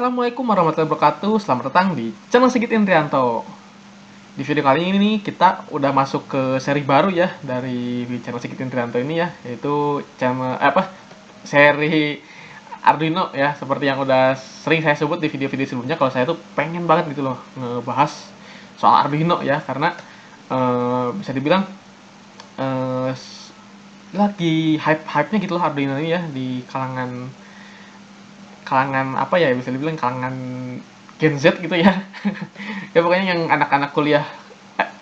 Assalamualaikum warahmatullahi wabarakatuh. Selamat datang di channel Sigit Indrianto. Di video kali ini nih kita udah masuk ke seri baru ya dari channel Sigit Indrianto ini ya, yaitu channel seri Arduino ya, seperti yang udah sering saya sebut di video-video sebelumnya. Kalau saya tuh pengen banget gitu loh ngebahas soal Arduino ya, karena bisa dibilang eh, lagi hype-hype-nya gitu loh Arduino ini ya di kalangan kalangan apa ya, bisa dibilang kalangan Gen Z gitu ya. Ya pokoknya yang anak-anak kuliah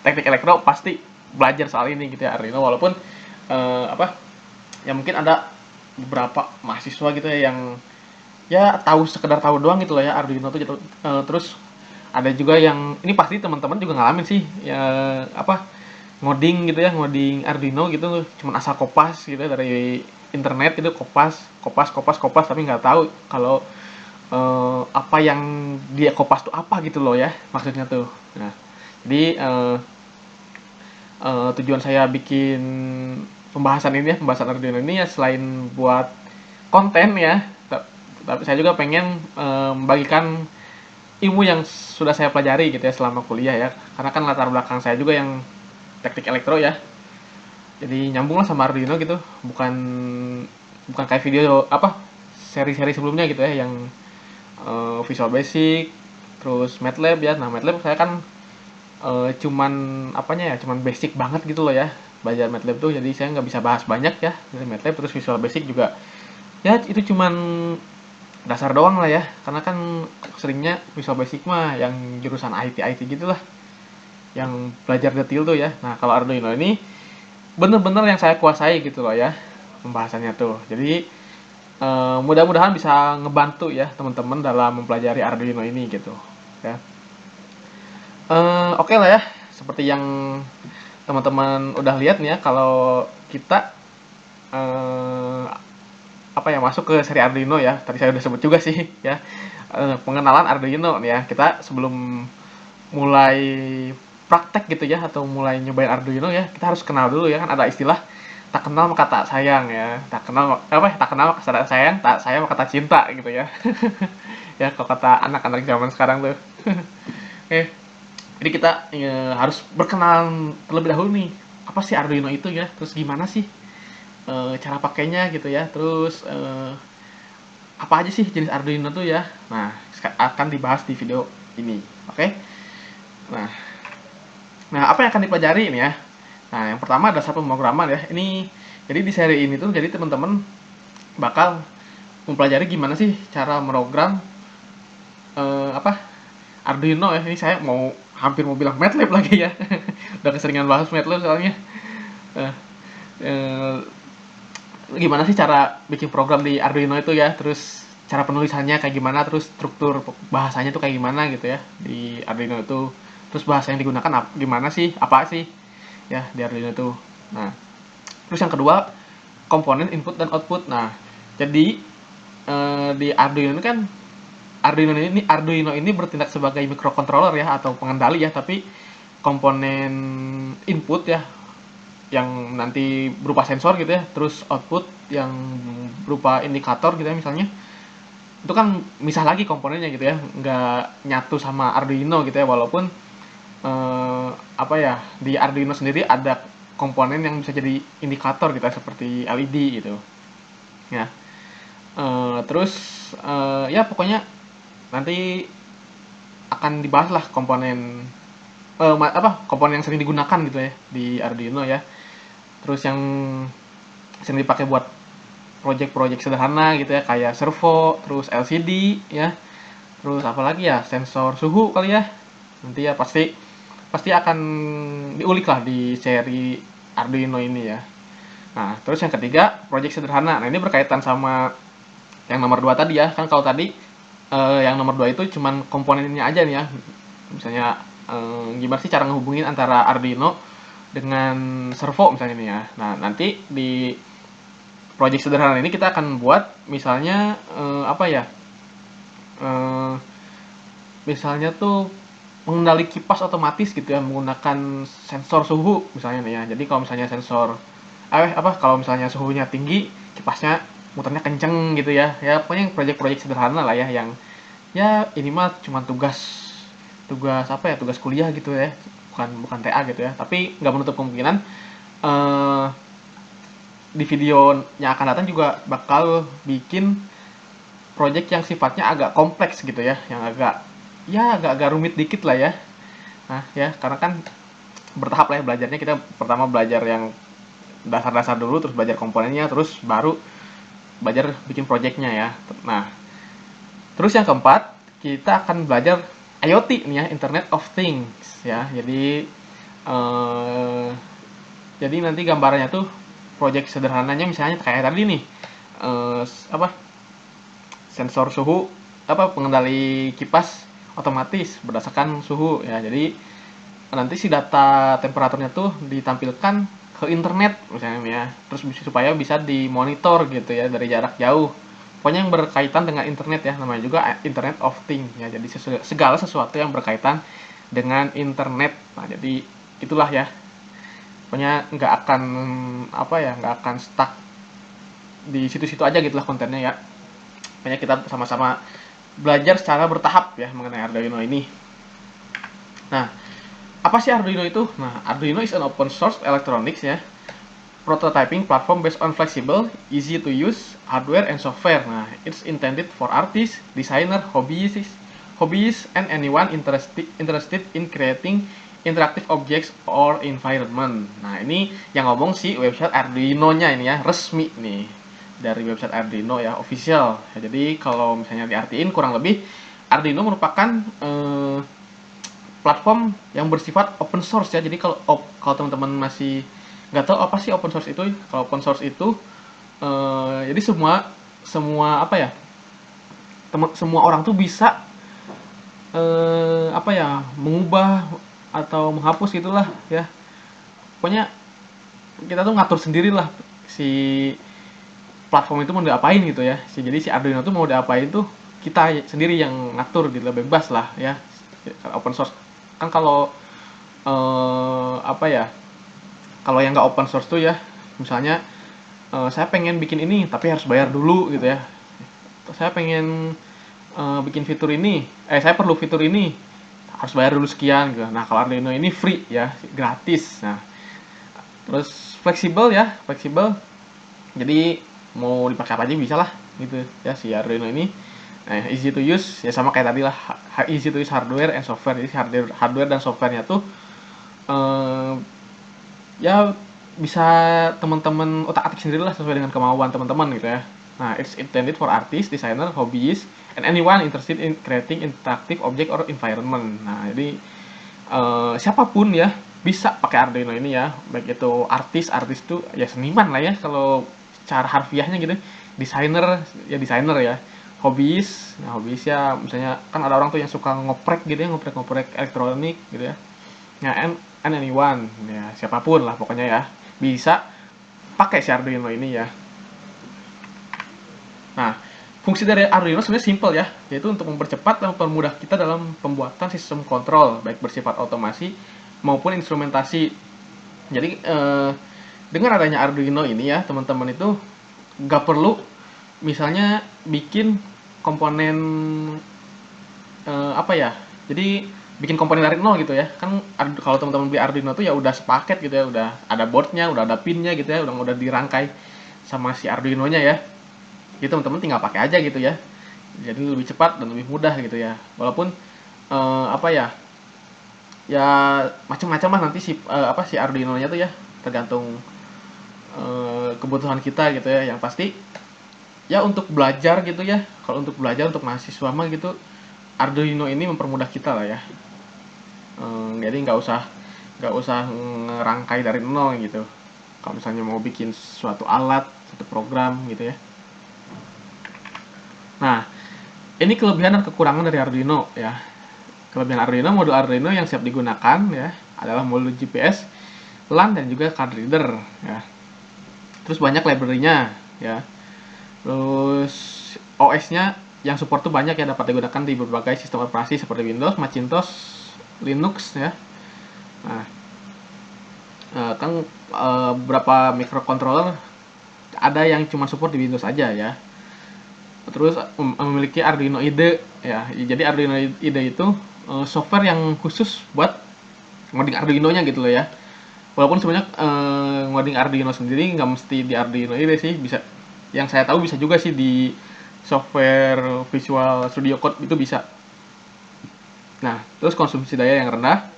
teknik elektro pasti belajar soal ini gitu ya, Arduino. Walaupun apa ya, mungkin ada beberapa mahasiswa gitu ya yang ya tahu, sekedar tahu doang gitu loh ya Arduino tuh gitu. Terus ada juga yang ini pasti teman-teman juga ngalamin sih ya, apa, ngoding gitu ya, ngoding Arduino gitu cuman asal kopas gitu ya, dari internet itu kopas kopas kopas kopas, tapi nggak tahu kalau apa yang dia kopas tuh apa gitu loh ya maksudnya tuh. Nah, jadi tujuan saya bikin pembahasan ini ya, pembahasan Arduino ini ya, selain buat konten ya, tapi saya juga pengen membagikan ilmu yang sudah saya pelajari gitu ya selama kuliah ya, karena kan latar belakang saya juga yang teknik elektro ya, jadi nyambung lah sama Arduino gitu. bukan bukan kayak video apa, seri-seri sebelumnya gitu ya yang Visual Basic terus MATLAB ya. Nah, MATLAB saya kan cuman apanya ya, cuman basic banget gitu loh ya belajar MATLAB tuh, jadi saya nggak bisa bahas banyak ya dari MATLAB. Terus Visual Basic juga ya itu cuman dasar doang lah ya, karena kan seringnya Visual Basic mah yang jurusan IT IT gitulah yang belajar detail tuh ya. Nah, kalau Arduino ini bener-bener yang saya kuasai gitu loh ya pembahasannya tuh. Jadi mudah-mudahan bisa ngebantu ya teman-teman dalam mempelajari Arduino ini gitu ya. Oke lah ya, seperti yang teman-teman udah lihat nih ya, kalau kita eh, apa ya, masuk ke seri Arduino ya. Tadi saya udah sebut juga sih ya, pengenalan Arduino nih ya. Kita sebelum mulai praktek gitu ya, atau mulai nyobain Arduino ya, kita harus kenal dulu ya, kan ada istilah tak kenal maka tak sayang ya, tak kenal maka tak sayang, tak sayang maka tak cinta gitu ya. Ya kalau kata anak-anak zaman sekarang tuh. Oke, jadi kita harus berkenalan terlebih dahulu nih, apa sih Arduino itu ya, terus gimana sih cara pakainya gitu ya, terus apa aja sih jenis Arduino tuh ya. Nah, akan dibahas di video ini. Oke. Nah, apa yang akan dipelajari ini ya? Nah, yang pertama ada satu pemrograman ya. Ini jadi di seri ini tuh, jadi teman-teman bakal mempelajari gimana sih cara merogram apa, Arduino ya. Ini saya mau hampir mau bilang MATLAB lagi ya. Udah keseringan bahas MATLAB soalnya. Eh, eh, Gimana sih cara bikin program di Arduino itu ya, terus cara penulisannya kayak gimana, terus struktur bahasanya tuh kayak gimana gitu ya di Arduino itu, terus bahasa yang digunakan gimana sih, apa sih ya di Arduino itu. Nah, terus yang kedua, komponen input dan output. Nah, jadi di Arduino ini kan, Arduino ini bertindak sebagai microcontroller ya, atau pengendali ya, tapi komponen input ya yang nanti berupa sensor gitu ya, terus output yang berupa indikator gitu ya misalnya, itu kan misah lagi komponennya gitu ya, nggak nyatu sama Arduino gitu ya. Walaupun apa ya, di Arduino sendiri ada komponen yang bisa jadi indikator gitu ya, seperti LED gitu ya. Terus ya pokoknya nanti akan dibahas lah komponen komponen yang sering digunakan gitu ya di Arduino ya. Terus yang sering dipakai buat project-project sederhana gitu ya, kayak servo, terus LCD ya, terus apalagi ya, sensor suhu kali ya. Nanti ya pasti pasti akan diulik lah di seri Arduino ini ya. Nah, terus yang ketiga, project sederhana. Nah, ini berkaitan sama yang nomor 2 tadi ya. Kan kalau tadi yang nomor 2 itu cuman komponennya aja nih ya. Misalnya gimana sih cara ngehubungin antara Arduino dengan servo misalnya nih ya. Nah, nanti di project sederhana ini kita akan buat misalnya apa ya? Eh, Misalnya tuh mengendali kipas otomatis gitu ya, menggunakan sensor suhu misalnya nih ya. Jadi kalau misalnya kalau misalnya suhunya tinggi, kipasnya muternya kenceng gitu ya. Ya pokoknya project-project sederhana lah ya, yang ya ini mah cuma tugas tugas apa ya, tugas kuliah gitu ya, bukan bukan TA gitu ya, tapi nggak menutup kemungkinan eh, di video yang akan datang juga bakal bikin project yang sifatnya agak kompleks gitu ya, yang agak-agak rumit dikit lah ya. Nah ya, karena kan bertahap lah ya belajarnya. Kita pertama belajar yang dasar-dasar dulu, terus belajar komponennya, terus baru belajar bikin projectnya ya. Nah, terus yang keempat, kita akan belajar IoT nih ya, Internet of Things ya. Eh, jadi nanti gambarannya tuh project sederhananya misalnya kayak tadi nih, apa, sensor suhu, apa, pengendali kipas otomatis berdasarkan suhu ya. Jadi nanti si data temperaturnya tuh ditampilkan ke internet misalnya ya, terus supaya bisa dimonitor gitu ya dari jarak jauh. Pokoknya yang berkaitan dengan internet ya, namanya juga Internet of Things ya. Jadi segala sesuatu yang berkaitan dengan internet. Nah, jadi itulah ya. Pokoknya nggak akan apa ya, nggak akan stuck di situ-situ aja gitulah kontennya ya. Pokoknya kita sama-sama belajar secara bertahap ya mengenai Arduino ini. Nah, apa sih Arduino itu? Nah, Arduino is an open source electronics ya, prototyping platform based on flexible, easy to use hardware and software. Nah, it's intended for artists, designer, hobbyists, and anyone interested in creating interactive objects or environment. Nah, ini yang ngomong si website Arduino-nya ini ya, resmi nih dari website Arduino ya, official. Ya, jadi kalau misalnya diartiin kurang lebih Arduino merupakan platform yang bersifat open source ya. Jadi kalau teman-teman masih nggak tahu apa sih open source itu, kalau open source itu jadi semua semua apa ya, semua orang tuh bisa apa ya, mengubah atau menghapus gitulah ya. Pokoknya kita tuh ngatur sendiri lah si platform itu mau diapain gitu ya. Jadi si Arduino tuh mau diapain tuh kita sendiri yang ngatur gitu, bebas lah ya. Open source kan kalau apa ya, kalau yang nggak open source tuh ya, misalnya saya pengen bikin ini tapi harus bayar dulu gitu ya. Saya pengen bikin fitur ini, saya perlu fitur ini harus bayar dulu sekian gitu. Nah kalau Arduino ini free ya, gratis. Nah terus fleksibel ya, fleksibel. Jadi mau dipakai apa aja bisa lah gitu ya si Arduino ini. Nah, easy to use ya sama kayak tadi lah, easy to use hardware and software. Jadi hardware dan softwarenya tuh eh, ya bisa teman-teman otak-atik sendiri lah sesuai dengan kemauan teman-teman gitu ya. Nah, it's intended for artists, designer, hobbyists, and anyone interested in creating interactive object or environment. Nah, jadi siapapun ya bisa pakai Arduino ini ya, baik itu artis tuh ya seniman lah ya kalau cara harfiahnya gitu, desainer ya desainer ya, hobis, nah hobis ya misalnya kan ada orang tuh yang suka ngoprek gitu ya, ngoprek elektronik gitu ya. Nah, and anyone ya siapapun lah pokoknya ya bisa pakai si Arduino ini ya. Nah, fungsi dari Arduino sebenarnya simple ya, yaitu untuk mempercepat dan mempermudah kita dalam pembuatan sistem kontrol, baik bersifat otomasi maupun instrumentasi. Jadi, dengan adanya Arduino ini ya, teman-teman itu nggak perlu misalnya bikin komponen apa ya, jadi bikin komponen dari nol gitu ya. Kan kalau teman-teman beli Arduino tuh ya udah sepaket gitu ya, udah ada boardnya, udah ada pinnya gitu ya, udah dirangkai sama si Arduino-nya ya. Jadi teman-teman tinggal pakai aja gitu ya. Jadi lebih cepat dan lebih mudah gitu ya. Walaupun apa ya, ya macam-macam lah nanti si apa si Arduino-nya tuh ya, tergantung kebutuhan kita gitu ya. Yang pasti ya untuk belajar gitu ya. Kalau untuk belajar untuk mahasiswa mah gitu, Arduino ini mempermudah kita lah ya. Jadi nggak usah ngerangkai dari nol gitu. Kalau misalnya mau bikin suatu alat, suatu program gitu ya. Nah, ini kelebihan dan kekurangan dari Arduino ya. Kelebihan Arduino, modul Arduino yang siap digunakan ya adalah modul GPS, LAN dan juga card reader ya. Terus banyak library-nya ya. Terus OS-nya yang support tuh banyak ya, dapat digunakan di berbagai sistem operasi seperti Windows, Macintosh, Linux ya. Nah, kan beberapa microcontroller ada yang cuma support di Windows aja ya. terus memiliki Arduino IDE ya. Jadi Arduino IDE itu software yang khusus buat ngoding Arduino-nya gitu loh ya. Walaupun sebenarnya ngoding Arduino sendiri nggak mesti di Arduino IDE sih, bisa, yang saya tahu bisa juga sih di software Visual Studio Code itu bisa. Nah, terus konsumsi daya yang rendah,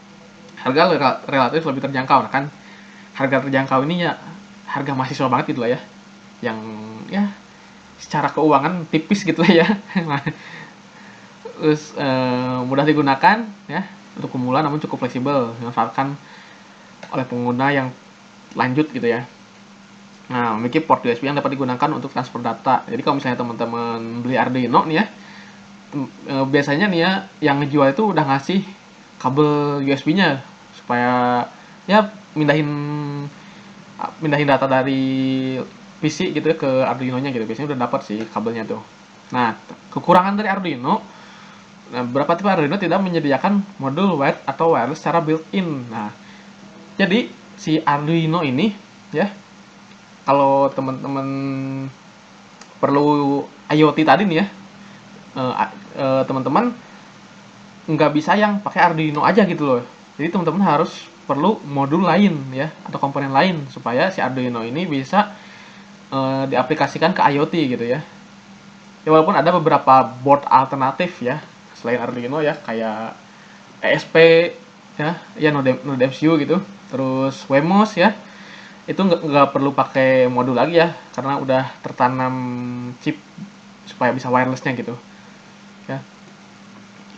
harga relatif lebih terjangkau. Nah kan, harga terjangkau ini ya harga mahasiswa banget gitu lah ya, yang ya secara keuangan tipis gitu lah ya. Terus mudah digunakan ya untuk pemula, namun cukup fleksibel, dimanfaatkan oleh pengguna yang lanjut gitu ya. Nah, memiliki port USB yang dapat digunakan untuk transfer data. Jadi kalau misalnya teman-teman beli Arduino nih ya, biasanya nih ya yang ngejual itu udah ngasih kabel USB-nya supaya ya mindahin data dari PC gitu ya ke Arduino-nya gitu. Biasanya udah dapat sih kabelnya tuh. Nah, kekurangan dari Arduino, nah, beberapa tipe Arduino tidak menyediakan modul wired atau wireless secara built-in. Nah, jadi si Arduino ini ya, kalau teman-teman perlu IoT tadi nih ya, teman-teman nggak bisa yang pakai Arduino aja gitu loh. Jadi teman-teman harus perlu modul lain ya atau komponen lain supaya si Arduino ini bisa diaplikasikan ke IoT gitu ya. Ya walaupun ada beberapa board alternatif ya selain Arduino ya, kayak ESP ya Node MCU gitu, terus Wemos ya, itu nggak perlu pakai modul lagi ya karena udah tertanam chip supaya bisa wirelessnya gitu ya.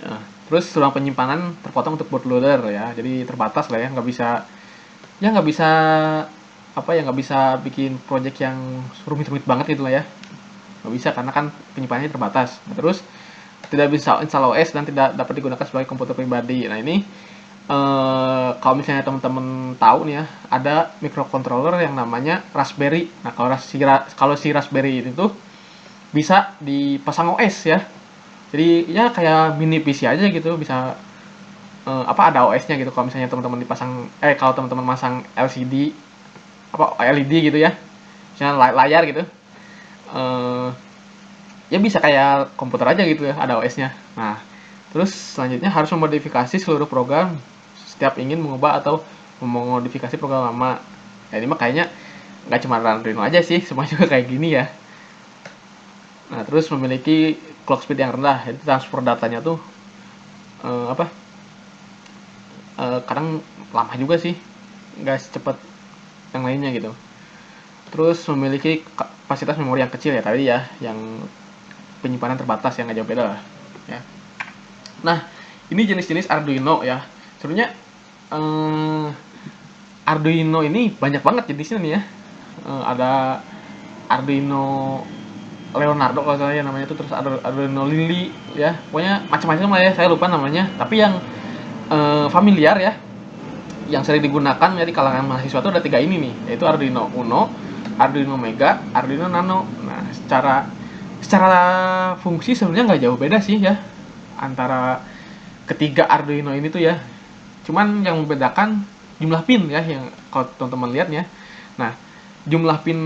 Nah, terus ruang penyimpanan terpotong untuk bootloader ya, jadi terbatas lah ya, nggak bisa apa ya, nggak bisa bikin project yang rumit-rumit banget gitu lah ya, nggak bisa karena kan penyimpanannya terbatas. Nah, terus tidak bisa install OS dan tidak dapat digunakan sebagai komputer pribadi. Nah ini kalau misalnya teman-teman tahu nih ya, ada microcontroller yang namanya Raspberry. Nah kalau si Raspberry itu tuh bisa dipasang OS ya. Jadi ya kayak mini PC aja gitu, bisa ada OS-nya gitu. Kalau misalnya teman-teman kalau teman-teman masang LCD LED gitu ya, misalnya layar gitu, eh, ya bisa kayak komputer aja gitu ya, ada OS-nya. Nah, terus selanjutnya harus memodifikasi seluruh program setiap ingin mengubah atau memodifikasi program lama. Ya ini mah kayaknya nggak cuma Arduino aja sih, semua juga kayak gini ya. Nah, terus memiliki clock speed yang rendah, itu transfer datanya tuh apa? Kadang lama juga sih, nggak secepat yang lainnya gitu. Terus memiliki kapasitas memori yang kecil ya tadi ya, yang penyimpanan terbatas, yang nggak jauh beda lah ya. Nah, ini jenis-jenis Arduino ya. Sebenarnya Arduino ini banyak banget jenisnya nih ya. Ada Arduino Leonardo kalau saya namanya itu, terus Arduino Lily ya. Pokoknya macam-macam lah ya, saya lupa namanya. Tapi yang familiar ya, yang sering digunakan ya di kalangan mahasiswa itu ada 3 ini nih, yaitu Arduino Uno, Arduino Mega, Arduino Nano. Nah, secara fungsi sebenarnya nggak jauh beda sih ya antara ketiga Arduino ini tuh ya. Cuman yang membedakan jumlah pin ya, yang kalau teman-teman lihat ya. Nah, jumlah pin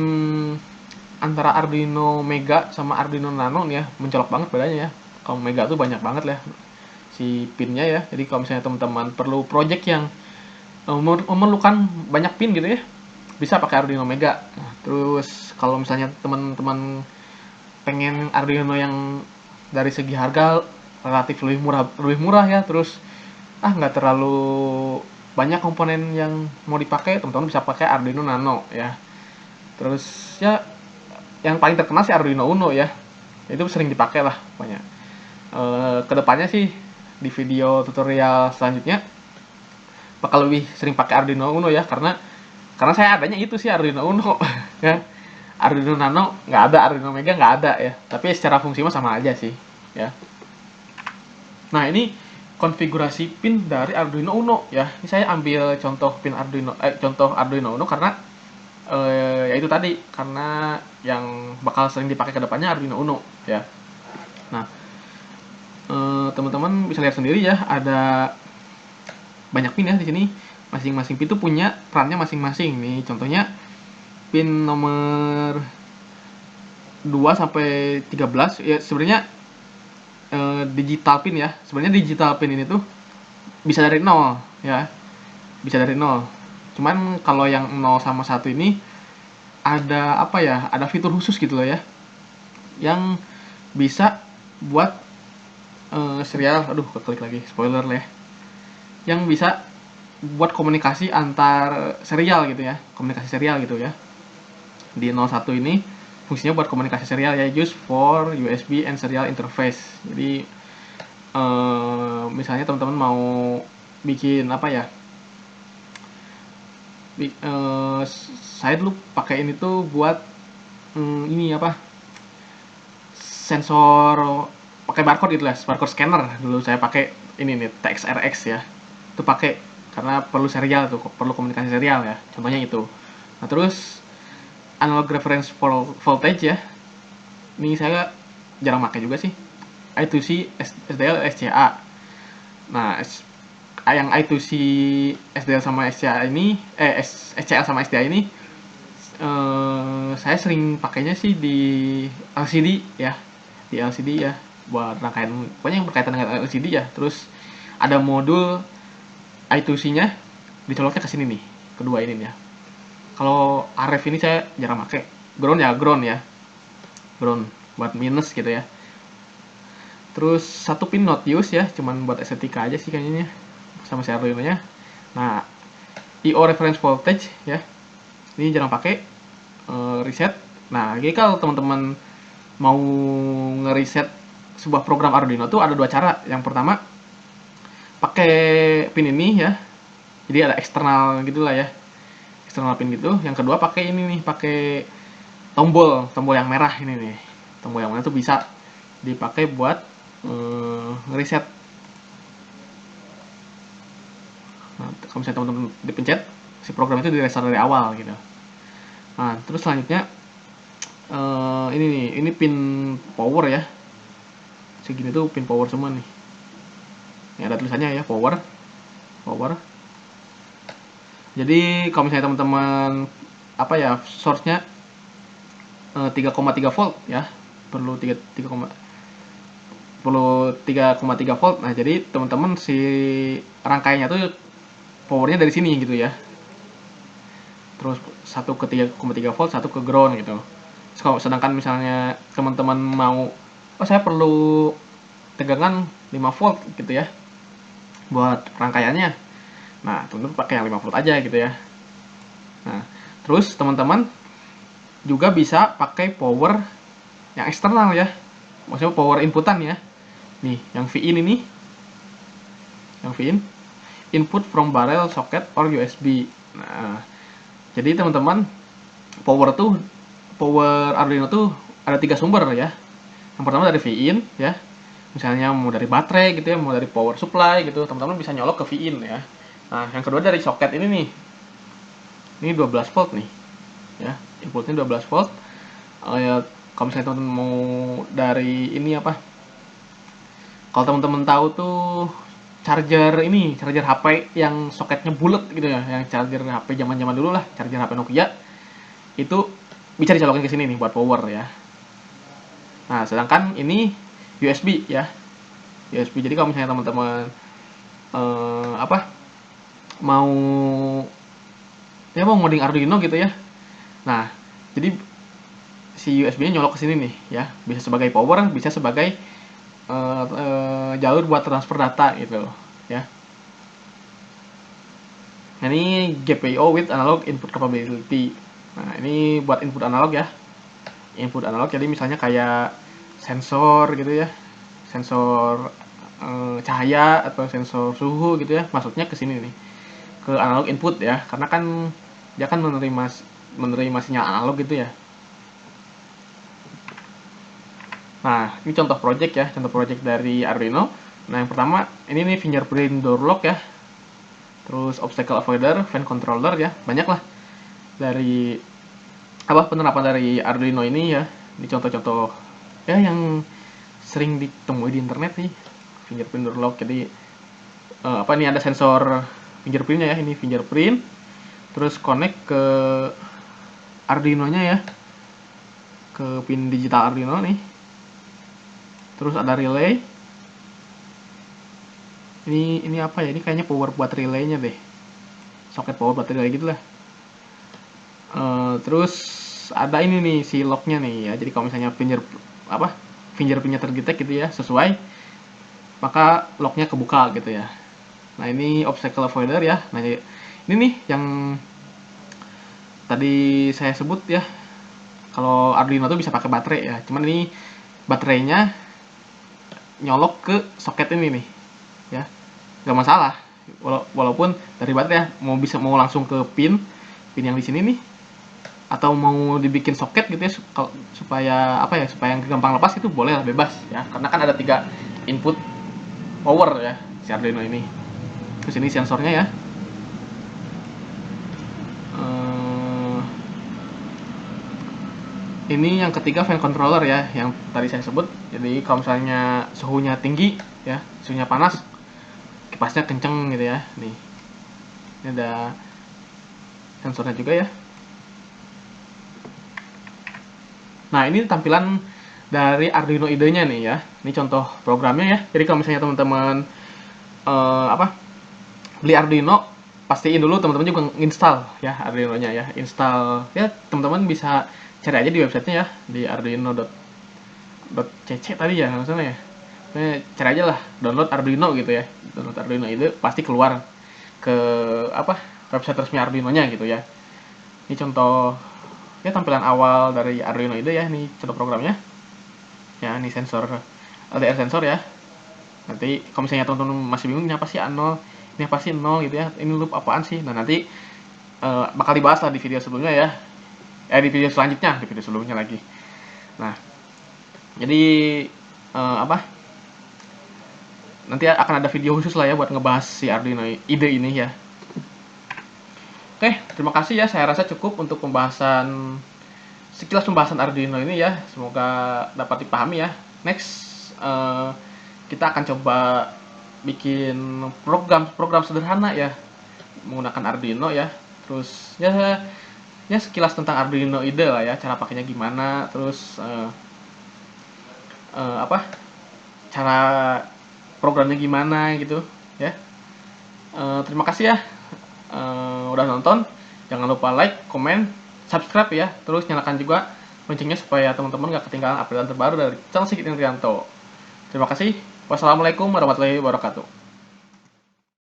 antara Arduino Mega sama Arduino Nano nih ya mencolok banget bedanya ya. Kalau Mega tuh banyak banget lah si pinnya ya. Jadi kalau misalnya teman-teman perlu project yang memerlukan banyak pin gitu ya, bisa pakai Arduino Mega. Nah, terus kalau misalnya teman-teman pengen Arduino yang dari segi harga relatif lebih murah ya, terus nggak terlalu banyak komponen yang mau dipakai, teman-teman bisa pakai Arduino Nano ya. Terus ya yang paling terkenal sih Arduino Uno ya, itu sering dipakai lah banyak. Kedepannya sih di video tutorial selanjutnya bakal lebih sering pakai Arduino Uno ya, karena saya adanya itu sih Arduino Uno ya. Arduino Nano nggak ada, Arduino Mega nggak ada ya, tapi secara fungsi mah sama aja sih ya. Nah ini konfigurasi pin dari Arduino Uno ya. Ini saya ambil contoh Arduino Uno karena ya itu tadi, karena yang bakal sering dipakai ke depannya Arduino Uno ya. Nah, teman-teman bisa lihat sendiri ya, ada banyak pin ya di sini. Masing-masing pin itu punya perannya masing-masing nih. Contohnya pin nomor 2 sampai 13 ya sebenarnya. Digital pin ya, sebenarnya digital pin ini tuh bisa dari 0 ya, bisa dari 0. Cuman kalau yang 0 sama 1 ini ada apa ya, ada fitur khusus gitu loh ya, yang bisa buat serial, aduh keklik lagi, spoiler lah ya, yang bisa buat komunikasi antar serial gitu ya, komunikasi serial gitu ya. Di 01 ini fungsinya buat komunikasi serial ya, use for USB and serial interface. Jadi misalnya teman-teman mau bikin apa ya, saya dulu pakai ini tuh buat ini apa, sensor, pakai barcode gitu lah, barcode scanner. Dulu saya pakai ini nih, TXRX ya, itu pakai karena perlu serial tuh, perlu komunikasi serial ya, contohnya itu. Nah terus analog reference voltage ya, ini saya jarang pakai juga sih, I2C SDL SCA. Nah yang I2C SDL sama SCA ini, SCA sama SDA ini saya sering pakainya sih di LCD ya, di LCD ya, buat rangkaian pokoknya yang berkaitan dengan LCD ya. Terus ada modul I2C nya dicoloknya ke sini nih, kedua ini nih ya. Kalau RF ini saya jarang pakai, ground ya, ground buat minus gitu ya. Terus satu pin not use ya, cuman buat estetika aja sih kayaknya sama si Arduino nya. Nah IO reference voltage ya, ini jarang pakai. Reset. Nah jadi kalau teman-teman mau ngereset sebuah program Arduino tuh ada dua cara. Yang pertama pakai pin ini ya, jadi ada eksternal gitulah ya, eksternal pin gitu. Yang kedua pakai ini nih, pakai tombol yang merah ini nih. Tombol yang merah tuh bisa dipakai buat ngereset. Nah, kalau misalnya teman-teman dipencet, si program itu di-restart dari awal gitu. Nah terus selanjutnya ini nih, ini pin power ya, segini tuh pin power semua nih. Ini ada tulisannya ya, power. Jadi kalau misalnya teman-teman apa ya, source-nya 3,3 volt ya, perlu 3,3 volt. Nah jadi teman-teman si rangkaiannya tuh powernya dari sini gitu ya. Terus satu ke 3,3 volt, satu ke ground gitu. Sedangkan misalnya teman-teman mau, oh saya perlu tegangan 5 volt gitu ya buat rangkaiannya. Nah, teman-teman pakai yang 5 volt aja gitu ya. Nah, terus teman-teman juga bisa pakai power yang eksternal ya. Maksudnya power inputan ya. Nih, yang VIN ini. Yang VIN, input from barrel, socket, or USB. Nah, jadi teman-teman, power Arduino tuh ada 3 sumber ya. Yang pertama dari VIN ya. Misalnya mau dari baterai gitu ya, mau dari power supply gitu, teman-teman bisa nyolok ke VIN ya. Nah, yang kedua dari soket ini nih. Ini 12 volt nih. Ya, inputnya 12 volt. Ya, kalau misalnya teman-teman mau dari ini apa? Kalau teman-teman tahu tuh charger HP yang soketnya bulat gitu ya, yang charger HP zaman-zaman dulu lah, charger HP Nokia. Itu bisa disolokin ke sini nih buat power ya. Nah, sedangkan ini USB ya. USB. Jadi kalau misalnya teman-teman mau ngoding Arduino gitu ya. Nah, jadi si USB-nya nyolok ke sini nih ya. Bisa sebagai power, bisa sebagai jalur buat transfer data gitu ya. Nah, ini GPIO with analog input capability. Nah, ini buat input analog ya. Input analog jadi misalnya kayak sensor gitu ya. Sensor cahaya atau sensor suhu gitu ya. Masuknya ke sini nih. Ke analog input ya. Karena kan dia kan menerima sinyal analog gitu ya. Nah, ini contoh project dari Arduino. Nah, yang pertama ini nih fingerprint door lock ya. Terus obstacle avoider, fan controller ya. Banyak lah dari penerapan dari Arduino ini ya. Ini contoh-contoh ya yang sering ditemui di internet sih. Fingerprint door lock. Jadi ini ada sensor fingerprintnya ya. Ini fingerprint. Terus connect ke Arduino-nya ya. ke pin digital Arduino nih. Terus ada relay. Ini apa ya? Ini kayaknya power buat relaynya deh. Soket power buat relay gitu lah. Terus ada ini nih si locknya nih ya. Jadi kalau misalnya fingerprintnya terdetek gitu ya sesuai, maka locknya kebuka gitu ya. Nah ini obstacle avoider ya. Nah ini nih yang tadi saya sebut ya. Kalau Arduino tuh bisa pakai baterai ya. Cuman ini baterainya nyolok ke soket ini nih ya, nggak masalah. Walaupun dari baterai ya, mau langsung ke pin yang di sini nih, atau mau dibikin soket gitu ya supaya supaya gampang lepas, itu boleh lah, bebas ya, karena kan ada 3 input power ya si Arduino ini. Terus ini sensornya ya. Ini yang ketiga fan controller ya, yang tadi saya sebut. Jadi kalau misalnya suhunya tinggi ya, suhunya panas, kipasnya kenceng gitu ya. Nih, ini ada sensornya juga ya. Nah ini tampilan dari Arduino IDE-nya nih ya. Ini contoh programnya ya. Jadi kalau misalnya teman-teman beli Arduino, pastiin dulu teman-teman juga install ya Arduino-nya ya. Install ya, teman-teman bisa cari aja di websitenya ya, di arduino.cc tadi ya maksudnya ya. Cari aja lah, download Arduino gitu ya. Download Arduino IDE pasti keluar ke website resmi Arduino-nya gitu ya. Ini contoh ya tampilan awal dari Arduino IDE ya. Ini contoh programnya ya. Ini sensor LDR sensor ya. Nanti kalau misalnya teman-teman masih bingung ini apa sih A0, ini apa sih 0 gitu ya, ini loop apaan sih, nah nanti bakal dibahas lah di video sebelumnya ya, di video selanjutnya, di video sebelumnya lagi. Nah jadi nanti akan ada video khusus lah ya buat ngebahas si Arduino IDE ini ya. Oke, terima kasih ya, saya rasa cukup untuk sekilas pembahasan Arduino ini ya. Semoga dapat dipahami ya. Next kita akan coba bikin program sederhana ya menggunakan Arduino ya. Terus ya sekilas tentang Arduino IDE lah ya, cara pakainya gimana, terus cara programnya gimana gitu ya. Terima kasih ya udah nonton. Jangan lupa like, komen, subscribe ya. Terus nyalakan juga loncengnya supaya teman-teman gak ketinggalan update terbaru dari channel Sigit Indrianto. Terima kasih. Wassalamualaikum warahmatullahi wabarakatuh.